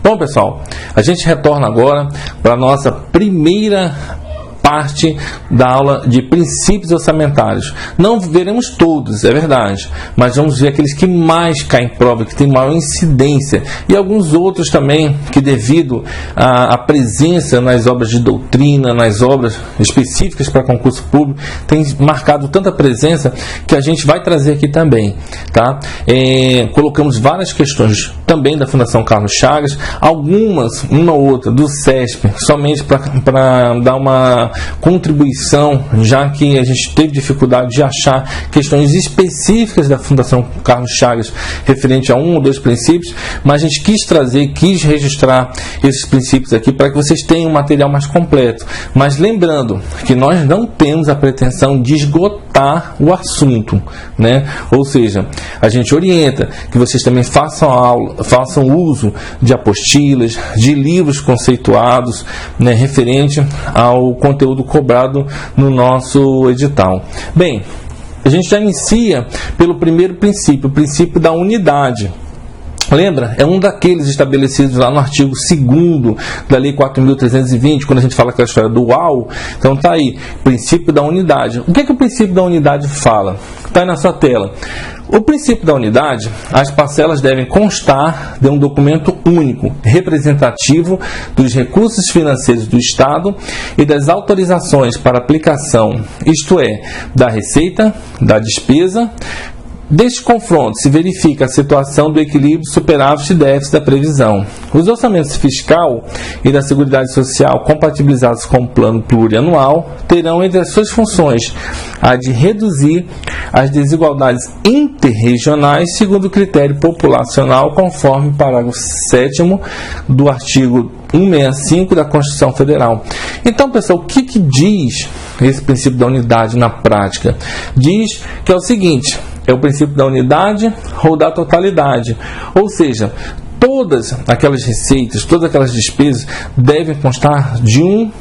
Bom, pessoal, a gente retorna agora para a nossa primeira parte da aula de princípios orçamentários. Não veremos todos, é verdade, mas vamos ver aqueles que mais caem em prova, que têm maior incidência, e alguns outros também que, devido à presença nas obras de doutrina, nas obras específicas para concurso público, tem marcado tanta presença que a gente vai trazer aqui também, tá? Colocamos várias questões também da Fundação Carlos Chagas, algumas, uma ou outra, do CESP, somente para dar uma contribuição, já que a gente teve dificuldade de achar questões específicas da Fundação Carlos Chagas referente a um ou dois princípios, mas a gente quis registrar esses princípios aqui para que vocês tenham um material mais completo. Mas lembrando que nós não temos a pretensão de esgotar o assunto, né? Ou seja, a gente orienta que vocês também façam uso de apostilas, de livros conceituados, né, referente ao conteúdo cobrado no nosso edital. Bem, a gente já inicia pelo primeiro princípio, o princípio da unidade. Lembra? É um daqueles estabelecidos lá no artigo 2º da Lei 4.320, quando a gente fala aquela história do UAU. Então tá aí, princípio da unidade. O que o princípio da unidade fala? Está aí na sua tela. O princípio da unidade, as parcelas devem constar de um documento único, representativo dos recursos financeiros do Estado e das autorizações para aplicação, isto é, da receita, da despesa. Deste confronto se verifica a situação do equilíbrio superávit e déficit da previsão. Os orçamentos fiscal e da Seguridade Social compatibilizados com o plano plurianual terão entre as suas funções a de reduzir as desigualdades interregionais segundo o critério populacional, conforme o parágrafo 7º do artigo 165 da Constituição Federal. Então, pessoal, o que diz esse princípio da unidade na prática? Diz que é o seguinte: é o princípio da unidade ou da totalidade. Ou seja, todas aquelas receitas, todas aquelas despesas devem constar de um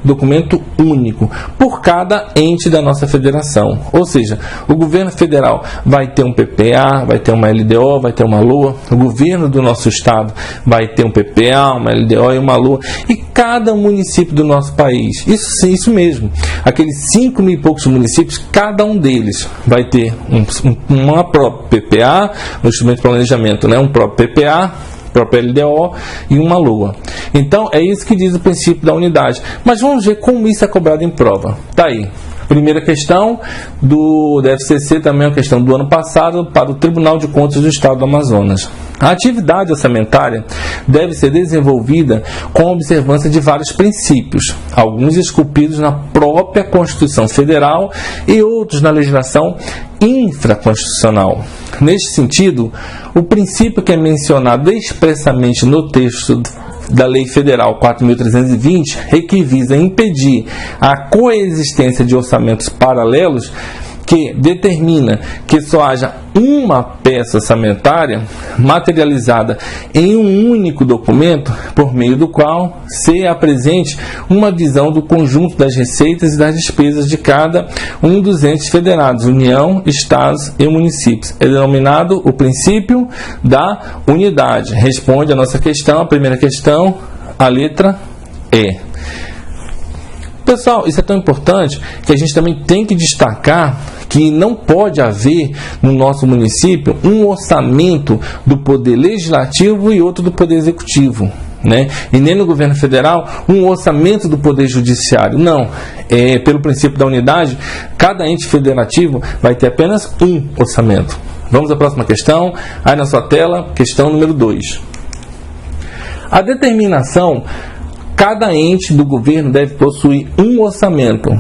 documento único por cada ente da nossa federação. Ou seja, o governo federal vai ter um PPA, vai ter uma LDO, vai ter uma LOA. O governo do nosso estado vai ter um PPA, uma LDO e uma LOA. E cada município do nosso país, isso mesmo, aqueles 5.000 e poucos municípios, cada um deles vai ter uma própria PPA, um instrumento de planejamento, né? Um próprio PPA, própria LDO e uma LOA. Então, é isso que diz o princípio da unidade. Mas vamos ver como isso é cobrado em prova. Tá aí. Primeira questão do FCC, também uma questão do ano passado, para o Tribunal de Contas do Estado do Amazonas. A atividade orçamentária deve ser desenvolvida com a observância de vários princípios, alguns esculpidos na própria Constituição Federal e outros na legislação infraconstitucional. Neste sentido, o princípio que é mencionado expressamente no texto da Lei Federal 4.320 é que visa impedir a coexistência de orçamentos paralelos, que determina que só haja uma peça orçamentária materializada em um único documento, por meio do qual se apresente uma visão do conjunto das receitas e das despesas de cada um dos entes federados, União, Estados e municípios. É denominado o princípio da unidade. Responde a nossa questão, a primeira questão, a letra E. Pessoal, isso é tão importante que a gente também tem que destacar que não pode haver no nosso município um orçamento do Poder Legislativo e outro do Poder Executivo, né? E nem no governo federal um orçamento do Poder Judiciário. Não, pelo princípio da unidade, cada ente federativo vai ter apenas um orçamento. Vamos à próxima questão, aí na sua tela, questão número 2. A determinação: cada ente do governo deve possuir um orçamento.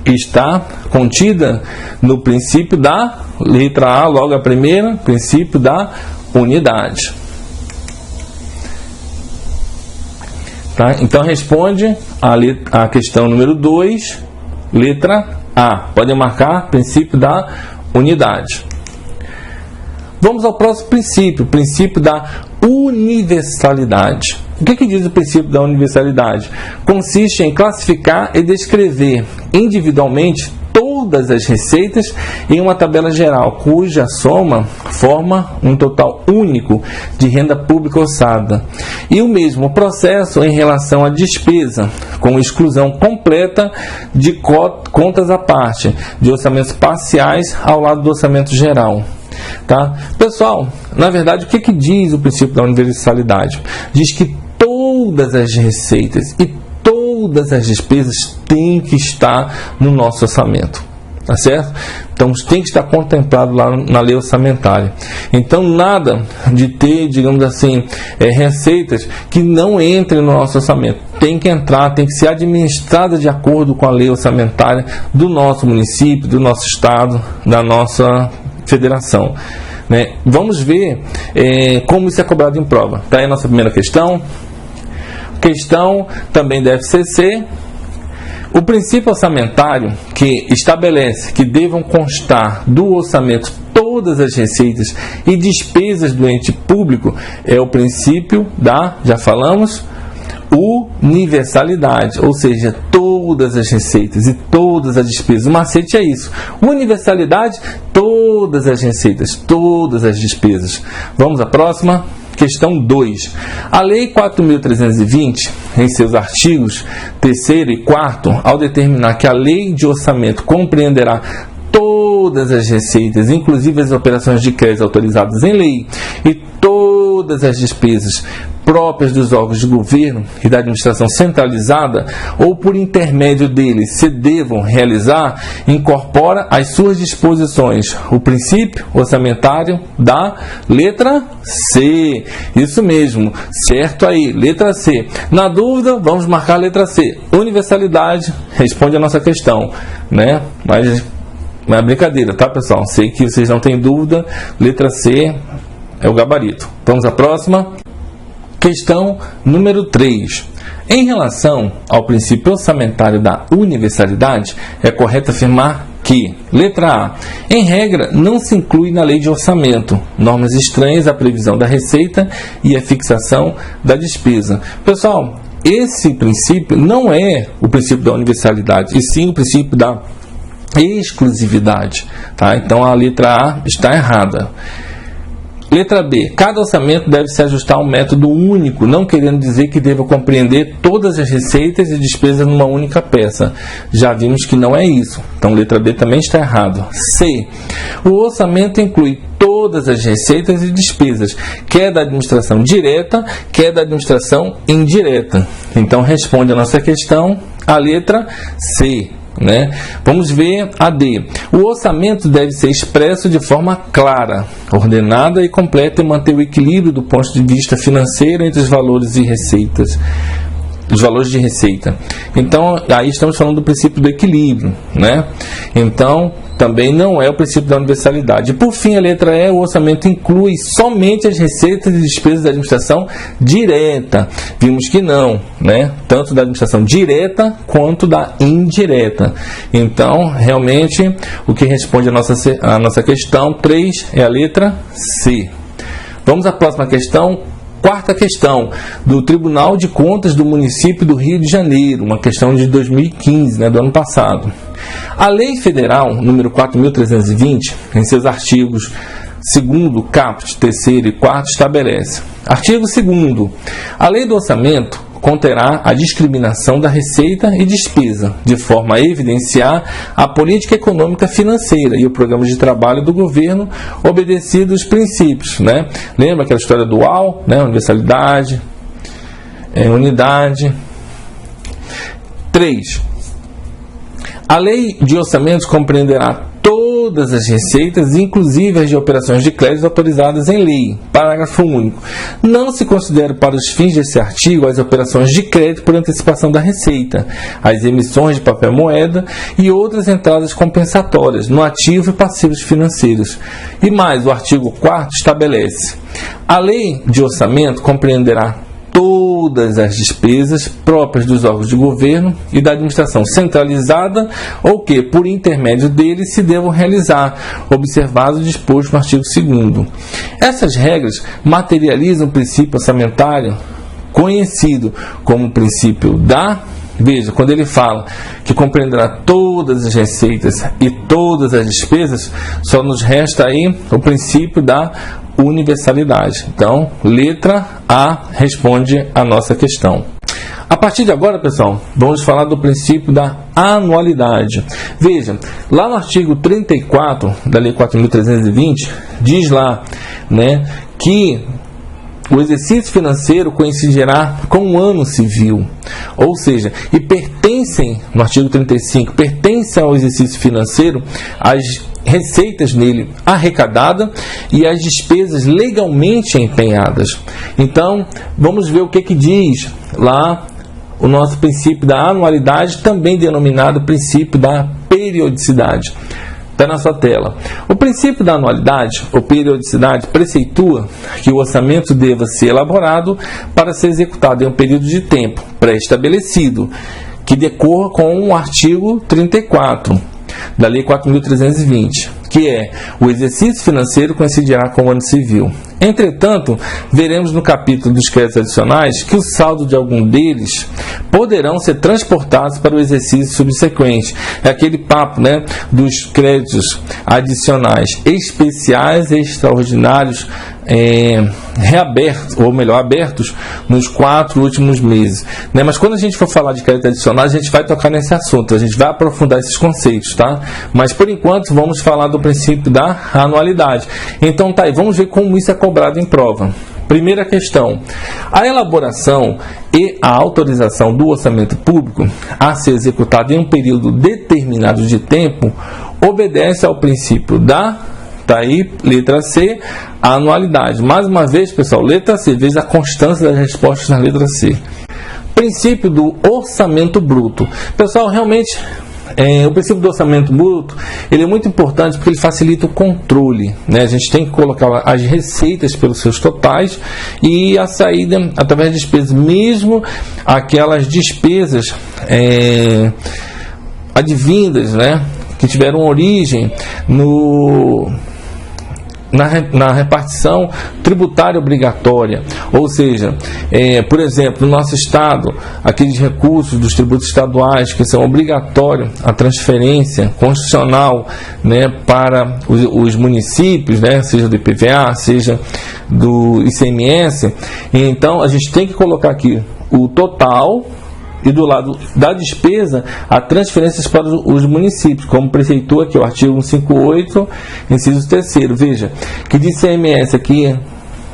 Está contida no princípio da letra A, logo a primeira, princípio da unidade. Tá? Então responde a questão número 2, letra A. Podem marcar princípio da unidade. Vamos ao próximo princípio, princípio da universalidade. O que diz o princípio da universalidade? Consiste em classificar e descrever individualmente todas as receitas em uma tabela geral, cuja soma forma um total único de renda pública orçada. E o mesmo processo em relação à despesa, com exclusão completa de contas à parte, de orçamentos parciais ao lado do orçamento geral. Tá? Pessoal, na verdade, o que diz o princípio da universalidade? Diz que todas as receitas e todas as despesas têm que estar no nosso orçamento, tá certo? Então tem que estar contemplado lá na lei orçamentária. Então nada de ter, digamos assim, receitas que não entrem no nosso orçamento. Tem que entrar, tem que ser administrada de acordo com a lei orçamentária do nosso município, do nosso estado, da nossa federação. Né? Vamos ver como isso é cobrado em prova. Está aí a nossa primeira questão. Questão também deve ser o princípio orçamentário que estabelece que devam constar do orçamento todas as receitas e despesas do ente público é o princípio da, já falamos, universalidade, ou seja, todas as receitas e todas as despesas. O macete é isso. Universalidade, todas as receitas, todas as despesas. Vamos à próxima. Questão 2. A Lei 4.320, em seus artigos 3º e 4º, ao determinar que a Lei de Orçamento compreenderá todas as receitas, inclusive as operações de crédito autorizadas em lei, e todas as despesas próprias dos órgãos de governo e da administração centralizada, ou por intermédio deles se devam realizar, incorpora às suas disposições o princípio orçamentário da letra C. Isso mesmo, certo aí, letra C. Na dúvida, vamos marcar a letra C. Universalidade responde a nossa questão, né? Mas não é brincadeira, tá, pessoal? Sei que vocês não têm dúvida, letra C é o gabarito. Vamos à próxima. Questão número 3. Em relação ao princípio orçamentário da universalidade, é correto afirmar que, letra A, em regra, não se inclui na lei de orçamento normas estranhas à previsão da receita e à fixação da despesa. Pessoal, esse princípio não é o princípio da universalidade, e sim o princípio da exclusividade. Tá? Então, a letra A está errada. Letra B. Cada orçamento deve se ajustar a um método único, não querendo dizer que deva compreender todas as receitas e despesas numa única peça. Já vimos que não é isso. Então, letra B também está errado. C. O orçamento inclui todas as receitas e despesas, quer da administração direta, quer da administração indireta. Então, responde a nossa questão a letra C. Né? Vamos ver a D. O orçamento deve ser expresso de forma clara, ordenada e completa e manter o equilíbrio do ponto de vista financeiro entre os valores e receitas. Os valores de receita. Então, aí estamos falando do princípio do equilíbrio, né? Então, também não é o princípio da universalidade. E, por fim, a letra E, o orçamento inclui somente as receitas e despesas da administração direta. Vimos que não, né? Tanto da administração direta quanto da indireta. Então, realmente, o que responde a nossa questão 3 é a letra C. Vamos à próxima questão. Quarta questão, do Tribunal de Contas do Município do Rio de Janeiro, uma questão de 2015, né, do ano passado. A Lei Federal número 4.320, em seus artigos 2º, caput, 3º e 4º, estabelece. Artigo 2º. A Lei do Orçamento conterá a discriminação da receita e despesa, de forma a evidenciar a política econômica financeira e o programa de trabalho do governo, obedecido os princípios, né? Lembra aquela história dual, né? Universalidade, unidade. 3. A lei de orçamentos compreenderá todas as receitas, inclusive as de operações de crédito autorizadas em lei. Parágrafo único. Não se considera para os fins desse artigo as operações de crédito por antecipação da receita, as emissões de papel moeda e outras entradas compensatórias no ativo e passivos financeiros. E mais, o artigo 4º estabelece: a lei de orçamento compreenderá todas as despesas próprias dos órgãos de governo e da administração centralizada ou que, por intermédio deles, se devam realizar, observado o disposto no artigo 2º. Essas regras materializam o princípio orçamentário conhecido como princípio da... Veja, quando ele fala que compreenderá todas as receitas e todas as despesas, só nos resta aí o princípio da universalidade. Então, letra A responde a nossa questão. A partir de agora, pessoal, vamos falar do princípio da anualidade. Veja, lá no artigo 34 da Lei 4.320, diz lá, né, que o exercício financeiro coincidirá com o ano civil, ou seja, e pertencem, no artigo 35, pertencem ao exercício financeiro as receitas nele arrecadadas e as despesas legalmente empenhadas. Então, vamos ver o que diz lá o nosso princípio da anualidade, também denominado princípio da periodicidade. Está na sua tela. O princípio da anualidade ou periodicidade preceitua que o orçamento deva ser elaborado para ser executado em um período de tempo pré-estabelecido, que decorra com o artigo 34 da Lei 4.320, que é: o exercício financeiro coincidirá com o ano civil. Entretanto, veremos no capítulo dos créditos adicionais que o saldo de algum deles poderão ser transportados para o exercício subsequente. É aquele papo, né, dos créditos adicionais especiais e extraordinários reabertos, ou melhor, abertos nos 4 últimos meses, né? Mas quando a gente for falar de crédito adicional, a gente vai tocar nesse assunto, a gente vai aprofundar esses conceitos, tá? Mas por enquanto vamos falar do princípio da anualidade. Então tá aí, vamos ver como isso é cobrado em prova. Primeira questão: a elaboração e a autorização do orçamento público a ser executado em um período determinado de tempo obedece ao princípio da... Tá aí, letra C, a anualidade. Mais uma vez, pessoal, letra C, veja a constância das respostas na letra C. Princípio do orçamento bruto. Pessoal, realmente, o princípio do orçamento bruto, ele é muito importante porque ele facilita o controle, né? A gente tem que colocar as receitas pelos seus totais e a saída através de despesas, mesmo aquelas despesas advindas, né, que tiveram origem na repartição tributária obrigatória, ou seja, por exemplo, no nosso estado, aqueles recursos dos tributos estaduais que são obrigatórios a transferência constitucional, né, para os municípios, né, seja do IPVA, seja do ICMS, então a gente tem que colocar aqui o total e do lado da despesa a transferências para os municípios, como preceitua aqui o artigo 158, inciso 3º. Veja, que de ICMS aqui,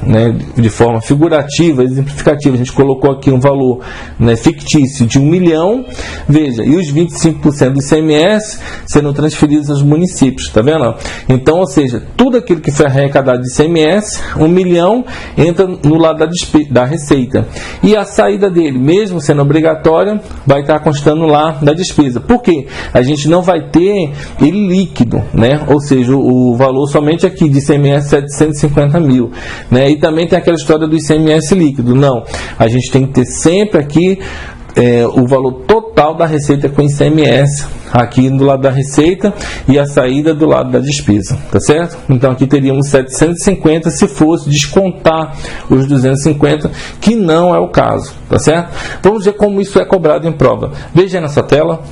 né, de forma figurativa, exemplificativa, a gente colocou aqui um valor, né, fictício de 1 milhão, veja, e os 25% do ICMS sendo transferidos aos municípios, tá vendo? Então, ou seja, tudo aquilo que foi arrecadado de ICMS, 1 milhão, entra no lado da receita, e a saída dele, mesmo sendo obrigatória, vai estar constando lá da despesa. Por quê? A gente não vai ter ele líquido, né? Ou seja, o valor somente aqui de ICMS 750 mil, né? E também tem aquela história do ICMS líquido. Não, a gente tem que ter sempre aqui o valor total da receita com ICMS aqui do lado da receita e a saída do lado da despesa, tá certo? Então aqui teríamos 750 se fosse descontar os 250, que não é o caso, tá certo? Vamos ver como isso é cobrado em prova. Veja aí nessa tela.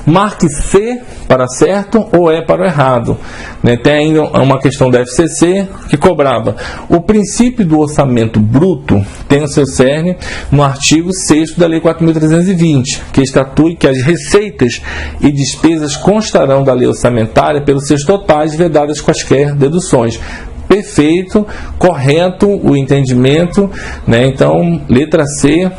Marque C para certo ou E para o errado, né? Tem ainda uma questão da FCC que cobrava: o princípio do orçamento bruto tem o seu cerne no artigo 6º da Lei 4.320, que estatui que as receitas e despesas constarão da lei orçamentária pelos seus totais, vedadas quaisquer deduções. Perfeito, correto o entendimento, né? Então, letra C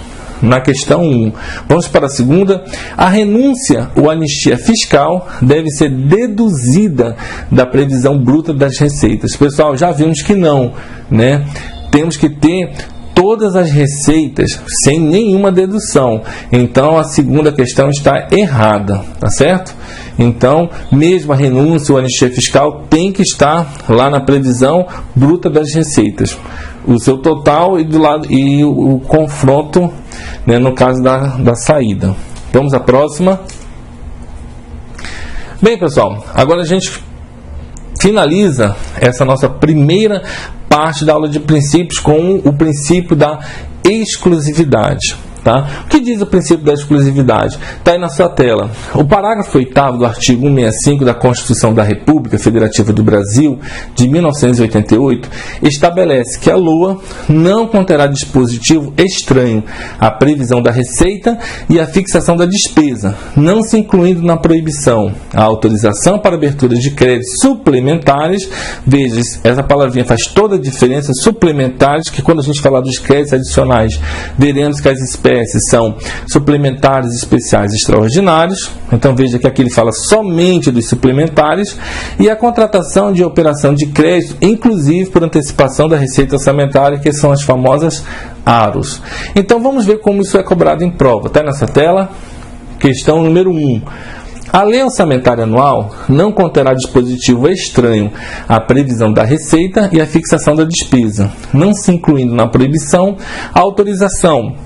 na questão 1. Vamos para a segunda. A renúncia ou anistia fiscal deve ser deduzida da previsão bruta das receitas. Pessoal, já vimos que não, né? Temos que ter todas as receitas sem nenhuma dedução. Então a segunda questão está errada, tá certo? Então, mesmo a renúncia ou anistia fiscal tem que estar lá na previsão bruta das receitas, o seu total e do lado e o confronto, né, no caso da saída. Vamos à próxima. Bem, pessoal, agora a gente finaliza essa nossa primeira parte da aula de princípios com o princípio da exclusividade. Tá? O que diz o princípio da exclusividade? Está aí na sua tela. O parágrafo 8º do artigo 165 da Constituição da República Federativa do Brasil, de 1988, estabelece que a LOA não conterá dispositivo estranho à previsão da receita e à fixação da despesa, não se incluindo na proibição a autorização para abertura de créditos suplementares. Veja, essa palavrinha faz toda a diferença, suplementares, que quando a gente falar dos créditos adicionais, veremos que as espécies são suplementares especiais extraordinários. Então veja que aqui ele fala somente dos suplementares, e a contratação de operação de crédito, inclusive por antecipação da receita orçamentária, que são as famosas AROs. Então vamos ver como isso é cobrado em prova. Está nessa tela? Questão número 1. A lei orçamentária anual não conterá dispositivo estranho à previsão da receita e à fixação da despesa, não se incluindo na proibição a autorização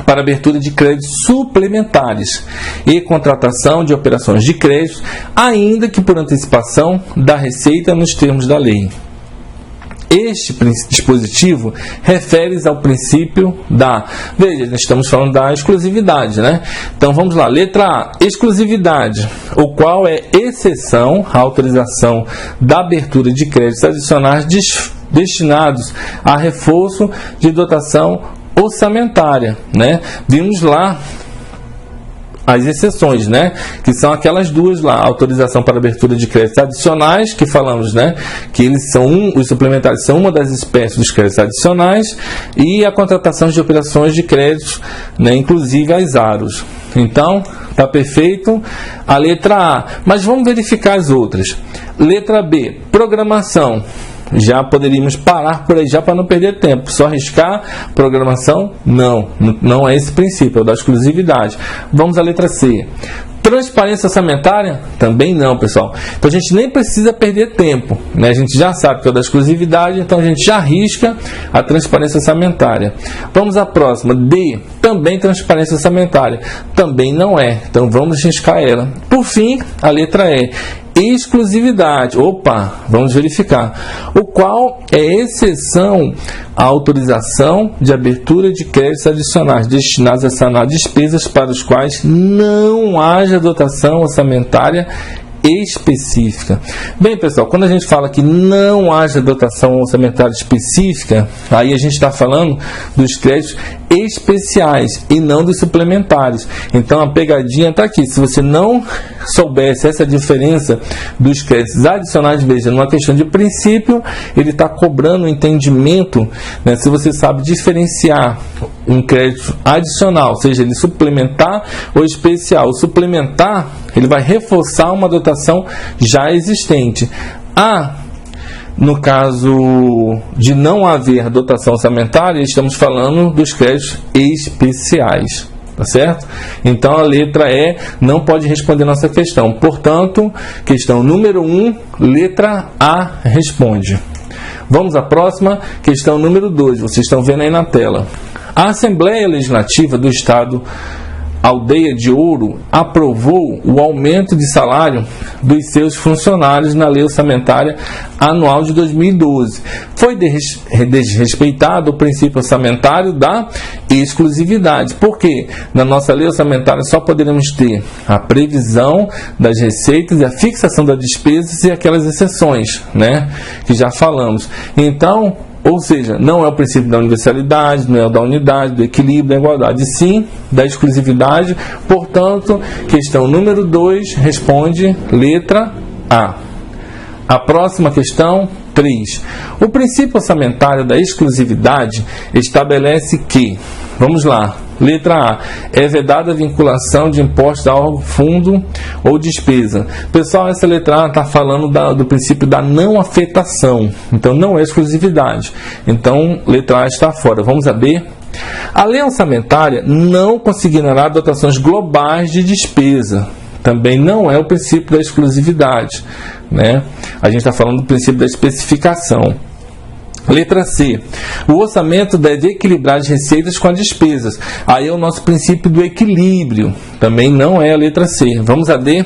para abertura de créditos suplementares e contratação de operações de crédito, ainda que por antecipação da receita nos termos da lei. Este dispositivo refere-se ao princípio da... Veja, nós estamos falando da exclusividade, né? Então vamos lá, letra A, exclusividade, o qual é exceção à autorização da abertura de créditos adicionais destinados a reforço de dotação orçamentária, né? Vimos lá as exceções, né? Que são aquelas duas lá, autorização para abertura de créditos adicionais, que falamos, né? Que eles são os suplementares são uma das espécies dos créditos adicionais, e a contratação de operações de créditos, né? Inclusive as AROs. Então, tá perfeito a letra A, mas vamos verificar as outras. Letra B, programação. Já poderíamos parar por aí já para não perder tempo. Só riscar programação? Não é esse princípio, é o da exclusividade. Vamos à letra C. Transparência orçamentária? Também não, pessoal. Então a gente nem precisa perder tempo, né? A gente já sabe que é o da exclusividade, então a gente já risca a transparência orçamentária. Vamos à próxima. D. Também transparência orçamentária. Também não é. Então vamos riscar ela. Por fim, a letra E. Exclusividade. Opa, vamos verificar. O qual é exceção à autorização de abertura de créditos adicionais destinados a sanar despesas para os quais não haja dotação orçamentária específica. Bem, pessoal, quando a gente fala que não haja dotação orçamentária específica, aí a gente está falando dos créditos especiais e não dos suplementares. Então a pegadinha está aqui. Se você não soubesse essa diferença dos créditos adicionais, veja, numa questão de princípio, ele está cobrando um entendimento, né? Se você sabe diferenciar um crédito adicional, seja ele suplementar ou especial. O suplementar, ele vai reforçar uma dotação já existente. No caso de não haver dotação orçamentária, estamos falando dos créditos especiais, tá certo? Então a letra E não pode responder nossa questão. Portanto, questão número 1, letra A responde. Vamos à próxima, questão número 2. Vocês estão vendo aí na tela. A Assembleia Legislativa do Estado Aldeia de Ouro aprovou o aumento de salário dos seus funcionários na Lei Orçamentária Anual de 2012. Foi desrespeitado o princípio orçamentário da exclusividade. Por quê? Na nossa Lei Orçamentária só poderemos ter a previsão das receitas e a fixação das despesas e aquelas exceções, né, que já falamos. Então, ou seja, não é o princípio da universalidade, não é o da unidade, do equilíbrio, da igualdade, sim da exclusividade. Portanto, questão número 2 responde letra A. A próxima questão, 3. O princípio orçamentário da exclusividade estabelece que, vamos lá, letra A, é vedada a vinculação de impostos a órgão, fundo ou despesa. Pessoal, essa letra A está falando do princípio da não afetação. Então, não é exclusividade. Então, letra A está fora. Vamos a B. A lei orçamentária não consignará dotações globais de despesa. Também não é o princípio da exclusividade, né? A gente está falando do princípio da especificação. Letra C. O orçamento deve equilibrar as receitas com as despesas. Aí é o nosso princípio do equilíbrio. Também não é a letra C. Vamos a D.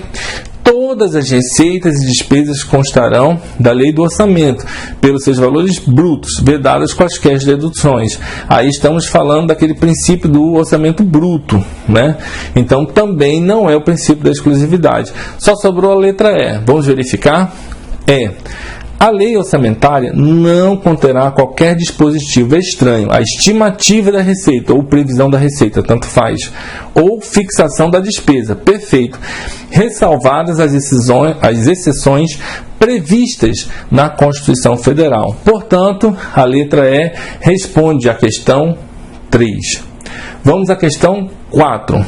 Todas as receitas e despesas constarão da lei do orçamento, pelos seus valores brutos, vedadas quaisquer deduções. Aí estamos falando daquele princípio do orçamento bruto, né? Então também não é o princípio da exclusividade. Só sobrou a letra E. Vamos verificar? A lei orçamentária não conterá qualquer dispositivo estranho à estimativa da receita ou previsão da receita, tanto faz, ou fixação da despesa, perfeito, ressalvadas as exceções previstas na Constituição Federal. Portanto, a letra E responde à questão 3. Vamos à questão 4.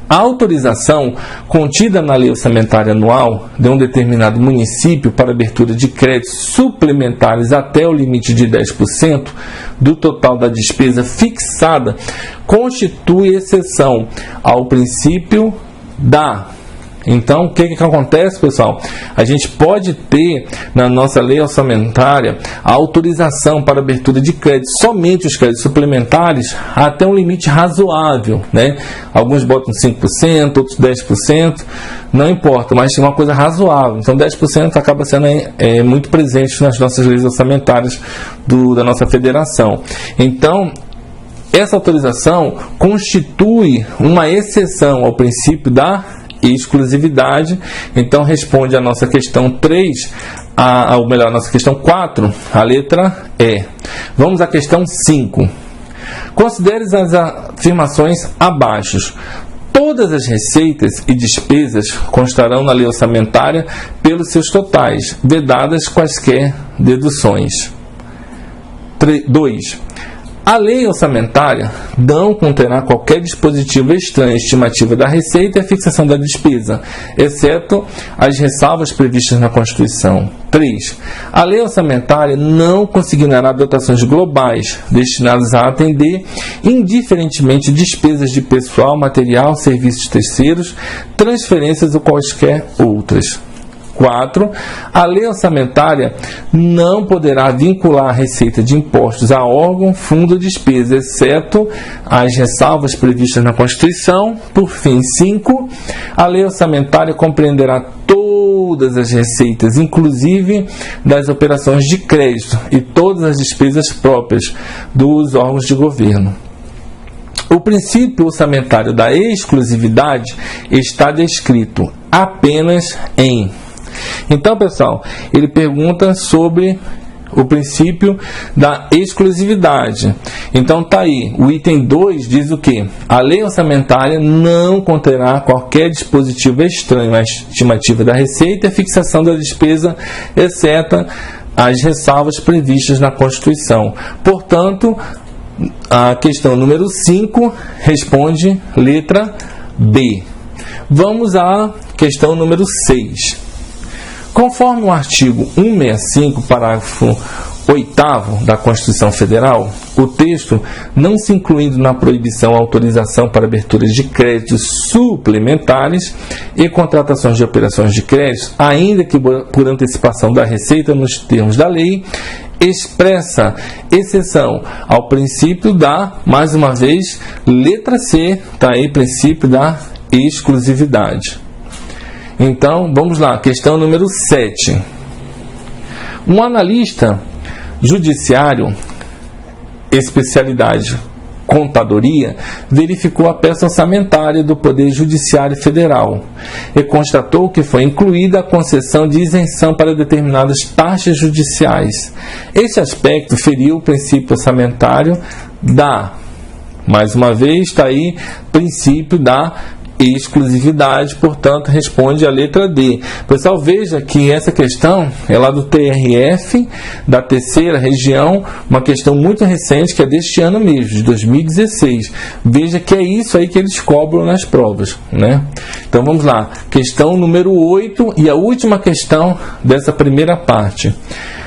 A autorização contida na lei orçamentária anual de um determinado município para abertura de créditos suplementares até o limite de 10% do total da despesa fixada constitui exceção ao princípio da... Então, o que acontece, pessoal? A gente pode ter na nossa lei orçamentária a autorização para abertura de crédito, somente os créditos suplementares, até um limite razoável, né? Alguns botam 5%, outros 10%, não importa, mas tem uma coisa razoável. Então, 10% acaba sendo muito presente nas nossas leis orçamentárias da nossa federação. Então, essa autorização constitui uma exceção ao princípio da exclusividade. Então responde a nossa questão 3, ou melhor, a nossa questão 4, a letra E. Vamos à questão 5. Considere as afirmações abaixo. Todas as receitas e despesas constarão na lei orçamentária pelos seus totais, vedadas quaisquer deduções. 2. A lei orçamentária não conterá qualquer dispositivo estranho à estimativa da receita e à fixação da despesa, exceto as ressalvas previstas na Constituição. 3. A lei orçamentária não consignará dotações globais destinadas a atender indiferentemente despesas de pessoal, material, serviços terceiros, transferências ou quaisquer outras. 4. A lei orçamentária não poderá vincular a receita de impostos a órgão, fundo ou despesa, exceto as ressalvas previstas na Constituição. Por fim, 5. A lei orçamentária compreenderá todas as receitas, inclusive das operações de crédito e todas as despesas próprias dos órgãos de governo. O princípio orçamentário da exclusividade está descrito apenas em... Então, pessoal, ele pergunta sobre o princípio da exclusividade. Então, tá aí. O item 2 diz o quê? A lei orçamentária não conterá qualquer dispositivo estranho à estimativa da receita e à fixação da despesa, exceto as ressalvas previstas na Constituição. Portanto, a questão número 5 responde letra B. Vamos à questão número 6. Conforme o artigo 165, parágrafo 8º da Constituição Federal, o texto, não se incluindo na proibição a autorização para aberturas de créditos suplementares e contratações de operações de crédito, ainda que por antecipação da receita nos termos da lei, expressa exceção ao princípio da, mais uma vez, letra C, está aí, princípio da exclusividade. Então, vamos lá, questão número 7. Um analista judiciário, especialidade contadoria, verificou a peça orçamentária do Poder Judiciário Federal e constatou que foi incluída a concessão de isenção para determinadas taxas judiciais. Esse aspecto feriu o princípio orçamentário mais uma vez, está aí, princípio da exclusividade, portanto, responde a letra D. Pessoal, veja que essa questão é lá do TRF, da terceira região, uma questão muito recente, que é deste ano mesmo, de 2016. Veja que é isso aí que eles cobram nas provas, né? Então, vamos lá. Questão número 8 e a última questão dessa primeira parte.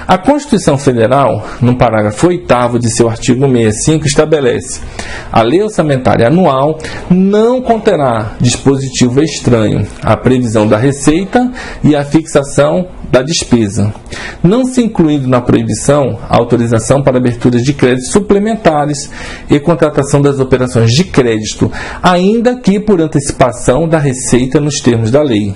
A Constituição Federal, no parágrafo 8º de seu artigo 65, estabelece: a lei orçamentária anual não conterá dispositivo estranho à previsão da receita e à fixação da despesa, não se incluindo na proibição a autorização para abertura de créditos suplementares e contratação das operações de crédito, ainda que por antecipação da receita nos termos da lei.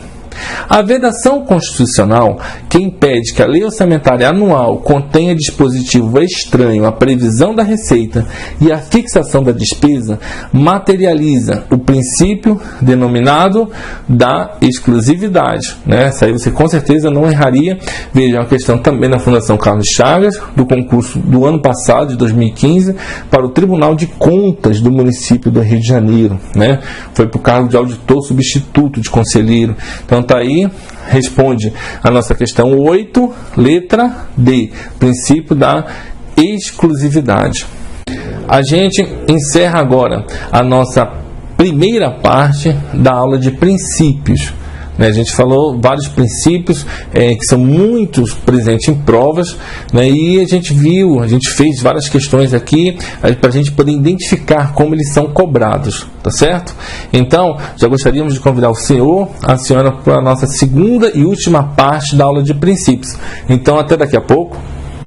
A vedação constitucional, que impede que a lei orçamentária anual contenha dispositivo estranho à previsão da receita e à fixação da despesa, materializa o princípio denominado da exclusividade, né? Essa aí você com certeza não erraria. Veja, uma questão também da Fundação Carlos Chagas, do concurso do ano passado, de 2015, para o Tribunal de Contas do município do Rio de Janeiro, né? Foi para o cargo de auditor substituto de conselheiro. Então está aí, responde a nossa questão 8, letra D, princípio da exclusividade. A gente encerra agora a nossa primeira parte da aula de princípios. A gente falou vários princípios que são muito presentes em provas, né? E a gente fez várias questões aqui para a gente poder identificar como eles são cobrados, tá certo? Então, já gostaríamos de convidar o senhor, a senhora, para a nossa segunda e última parte da aula de princípios. Então, até daqui a pouco.